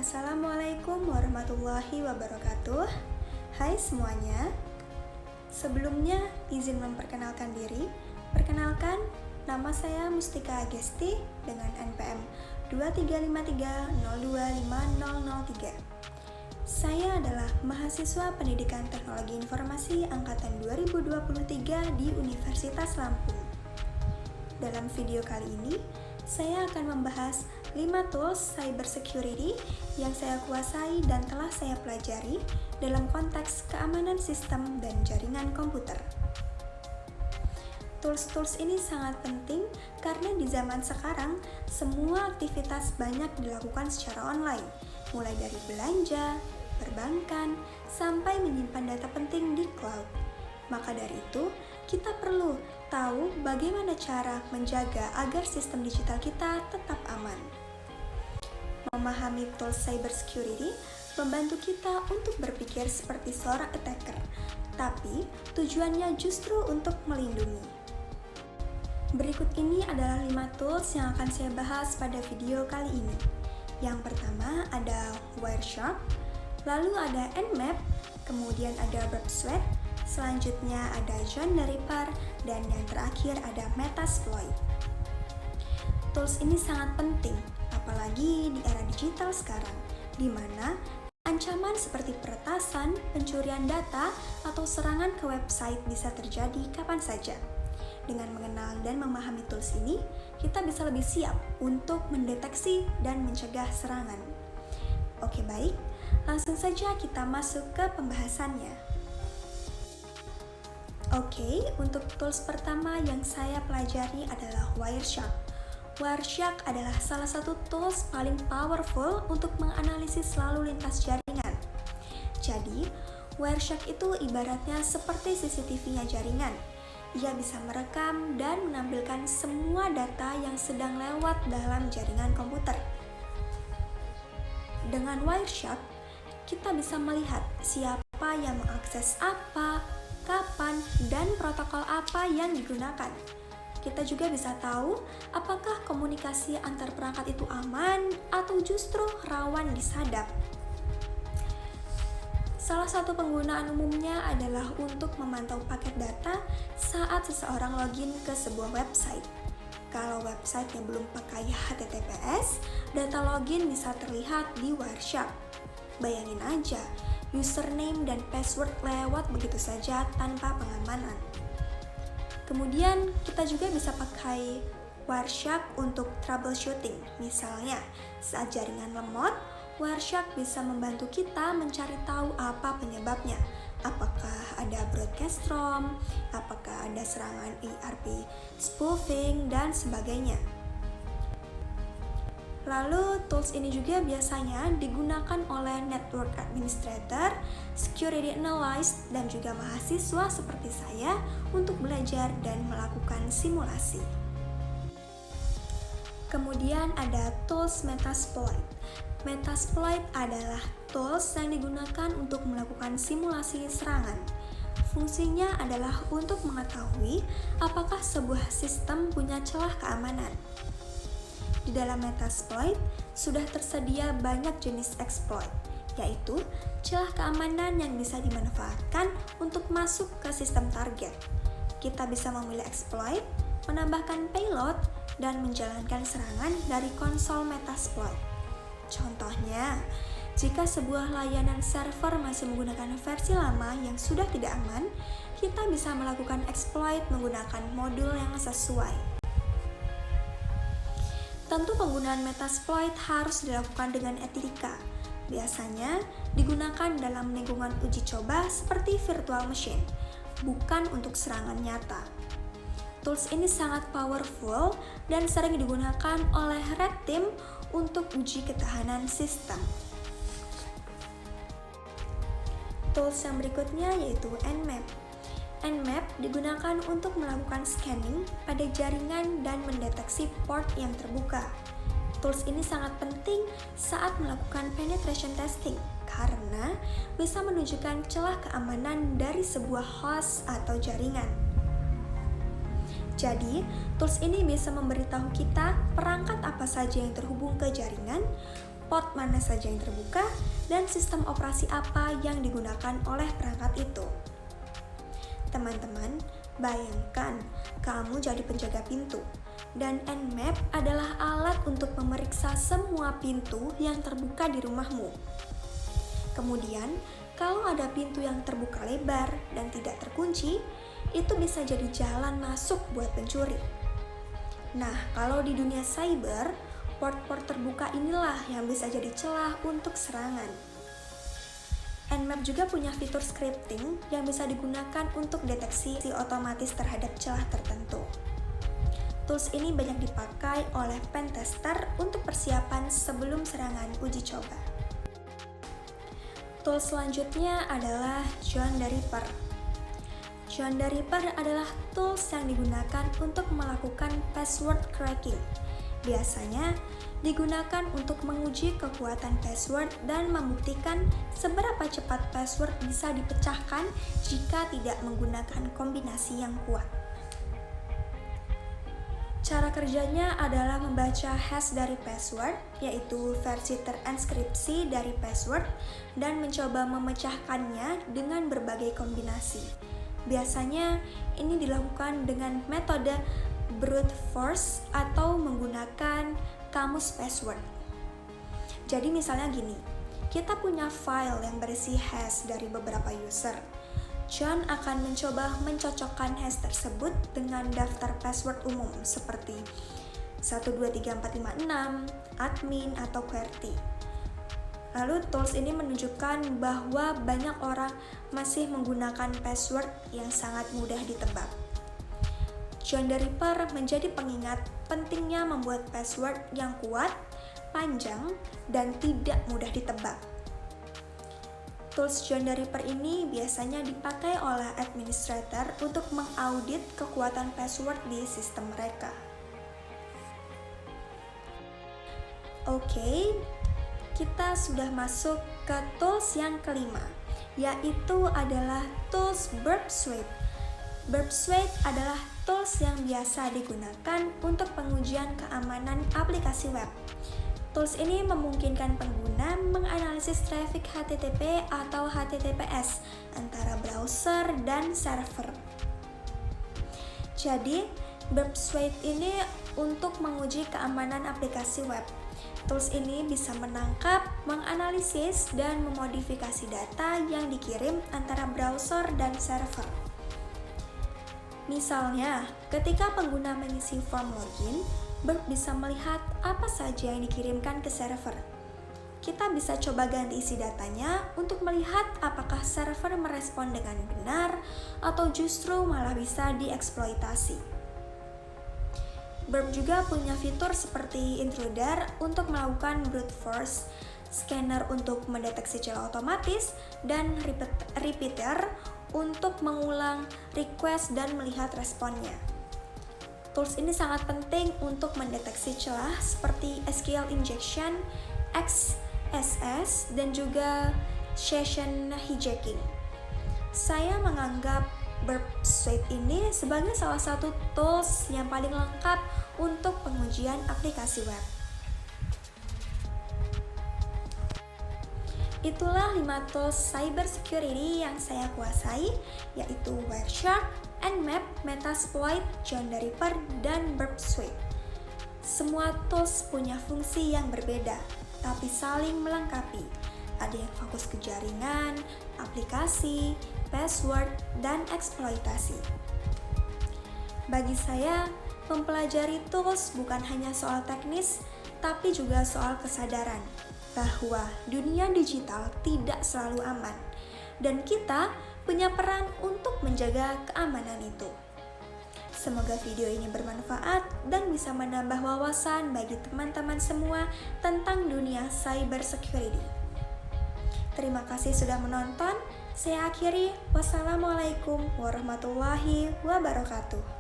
Assalamualaikum warahmatullahi wabarakatuh. Hai semuanya. Sebelumnya izin memperkenalkan diri. Perkenalkan, nama saya Mustika Agesti dengan NPM 2353025003. Saya adalah mahasiswa Pendidikan Teknologi Informasi angkatan 2023 di Universitas Lampung. Dalam video kali ini, saya akan membahas 5 tools cybersecurity yang saya kuasai dan telah saya pelajari dalam konteks keamanan sistem dan jaringan komputer. Tools-tools ini sangat penting karena di zaman sekarang semua aktivitas banyak dilakukan secara online, mulai dari belanja, perbankan, sampai menyimpan data penting di cloud. Maka dari itu, kita perlu tahu bagaimana cara menjaga agar sistem digital kita tetap aman. Memahami tools cybersecurity membantu kita untuk berpikir seperti seorang attacker, tapi tujuannya justru untuk melindungi. Berikut ini adalah 5 tools yang akan saya bahas pada video kali ini. Yang pertama ada Wireshark, lalu ada Nmap, kemudian ada Burpswed, selanjutnya ada John the Ripper, dan yang terakhir ada Metasploit. Tools ini sangat penting, apalagi di era digital sekarang, di mana ancaman seperti peretasan, pencurian data, atau serangan ke website bisa terjadi kapan saja. Dengan mengenal dan memahami tools ini, kita bisa lebih siap untuk mendeteksi dan mencegah serangan. Oke baik, langsung saja kita masuk ke pembahasannya. Oke, untuk tools pertama yang saya pelajari adalah Wireshark. Wireshark adalah salah satu tools paling powerful untuk menganalisis lalu lintas jaringan. Jadi, Wireshark itu ibaratnya seperti CCTV-nya jaringan. Ia bisa merekam dan menampilkan semua data yang sedang lewat dalam jaringan komputer. Dengan Wireshark, kita bisa melihat siapa yang mengakses apa, kapan, dan protokol apa yang digunakan. Kita juga bisa tahu apakah komunikasi antar perangkat itu aman atau justru rawan disadap. Salah satu penggunaan umumnya adalah untuk memantau paket data saat seseorang login ke sebuah website. Kalau websitenya belum pakai HTTPS, data login bisa terlihat di Wireshark. Bayangin aja, username dan password lewat begitu saja tanpa pengamanan. Kemudian kita juga bisa pakai Wireshark untuk troubleshooting. Misalnya, saat jaringan lemot, Wireshark bisa membantu kita mencari tahu apa penyebabnya. Apakah ada broadcast ROM, apakah ada serangan ERP spoofing, dan sebagainya. Lalu, tools ini juga biasanya digunakan oleh network administrator, security analyst, dan juga mahasiswa seperti saya untuk belajar dan melakukan simulasi. Kemudian ada tools Metasploit. Metasploit adalah tools yang digunakan untuk melakukan simulasi serangan. Fungsinya adalah untuk mengetahui apakah sebuah sistem punya celah keamanan. Di dalam Metasploit sudah tersedia banyak jenis exploit, yaitu celah keamanan yang bisa dimanfaatkan untuk masuk ke sistem target. Kita bisa memilih exploit, menambahkan payload, dan menjalankan serangan dari konsol Metasploit. Contohnya, jika sebuah layanan server masih menggunakan versi lama yang sudah tidak aman, kita bisa melakukan exploit menggunakan modul yang sesuai. Tentu penggunaan Metasploit harus dilakukan dengan etika. Biasanya digunakan dalam lingkungan uji coba seperti virtual machine, bukan untuk serangan nyata. Tools ini sangat powerful dan sering digunakan oleh Red Team untuk uji ketahanan sistem. Tools yang berikutnya yaitu Nmap. Nmap digunakan untuk melakukan scanning pada jaringan dan mendeteksi port yang terbuka. Tools ini sangat penting saat melakukan penetration testing karena bisa menunjukkan celah keamanan dari sebuah host atau jaringan. Jadi, tools ini bisa memberitahu kita perangkat apa saja yang terhubung ke jaringan, port mana saja yang terbuka, dan sistem operasi apa yang digunakan oleh perangkat itu. Teman-teman, bayangkan kamu jadi penjaga pintu, dan Nmap adalah alat untuk memeriksa semua pintu yang terbuka di rumahmu. Kemudian, kalau ada pintu yang terbuka lebar dan tidak terkunci, itu bisa jadi jalan masuk buat pencuri. Nah, kalau di dunia cyber, port-port terbuka inilah yang bisa jadi celah untuk serangan. Nmap juga punya fitur scripting yang bisa digunakan untuk deteksi otomatis terhadap celah tertentu. Tools ini banyak dipakai oleh pentester untuk persiapan sebelum serangan uji coba. Tools selanjutnya adalah John the Ripper. John the Ripper adalah tools yang digunakan untuk melakukan password cracking. Biasanya digunakan untuk menguji kekuatan password dan membuktikan seberapa cepat password bisa dipecahkan jika tidak menggunakan kombinasi yang kuat. Cara kerjanya adalah membaca hash dari password, yaitu versi terenkripsi dari password, dan mencoba memecahkannya dengan berbagai kombinasi. Biasanya ini dilakukan dengan metode brute force atau menggunakan kamus password. Jadi misalnya gini, kita punya file yang berisi hash dari beberapa user. John akan mencoba mencocokkan hash tersebut dengan daftar password umum seperti 123456, admin, atau QWERTY. Lalu tools ini menunjukkan bahwa banyak orang masih menggunakan password yang sangat mudah ditebak. John the Ripper menjadi pengingat pentingnya membuat password yang kuat, panjang, dan tidak mudah ditebak. Tools John the Ripper ini biasanya dipakai oleh administrator untuk mengaudit kekuatan password di sistem mereka. Oke, kita sudah masuk ke tools yang kelima, yaitu adalah tools Burp Suite. Burp Suite adalah tools yang biasa digunakan untuk pengujian keamanan aplikasi web. Tools ini memungkinkan pengguna menganalisis traffic HTTP atau HTTPS antara browser dan server. Jadi, Burp Suite ini untuk menguji keamanan aplikasi web. Tools ini bisa menangkap, menganalisis, dan memodifikasi data yang dikirim antara browser dan server. Misalnya, ketika pengguna mengisi form login, Burp bisa melihat apa saja yang dikirimkan ke server. Kita bisa coba ganti isi datanya untuk melihat apakah server merespon dengan benar atau justru malah bisa dieksploitasi. Burp juga punya fitur seperti intruder untuk melakukan brute force, scanner untuk mendeteksi celah otomatis, dan repeater untuk mengulang request dan melihat responnya. Tools ini sangat penting untuk mendeteksi celah seperti SQL injection, XSS, dan juga session hijacking. Saya menganggap Burp Suite ini sebagai salah satu tools yang paling lengkap untuk pengujian aplikasi web. Itulah 5 tools cyber security yang saya kuasai, yaitu Wireshark, Nmap, Metasploit, John the Ripper, dan Burp Suite. Semua tools punya fungsi yang berbeda, tapi saling melengkapi. Ada yang fokus ke jaringan, aplikasi, password, dan eksploitasi. Bagi saya, mempelajari tools bukan hanya soal teknis, tapi juga soal kesadaran bahwa dunia digital tidak selalu aman, dan kita punya peran untuk menjaga keamanan itu. Semoga video ini bermanfaat dan bisa menambah wawasan bagi teman-teman semua tentang dunia cyber security. Terima kasih sudah menonton. Saya akhiri. Wassalamualaikum warahmatullahi wabarakatuh.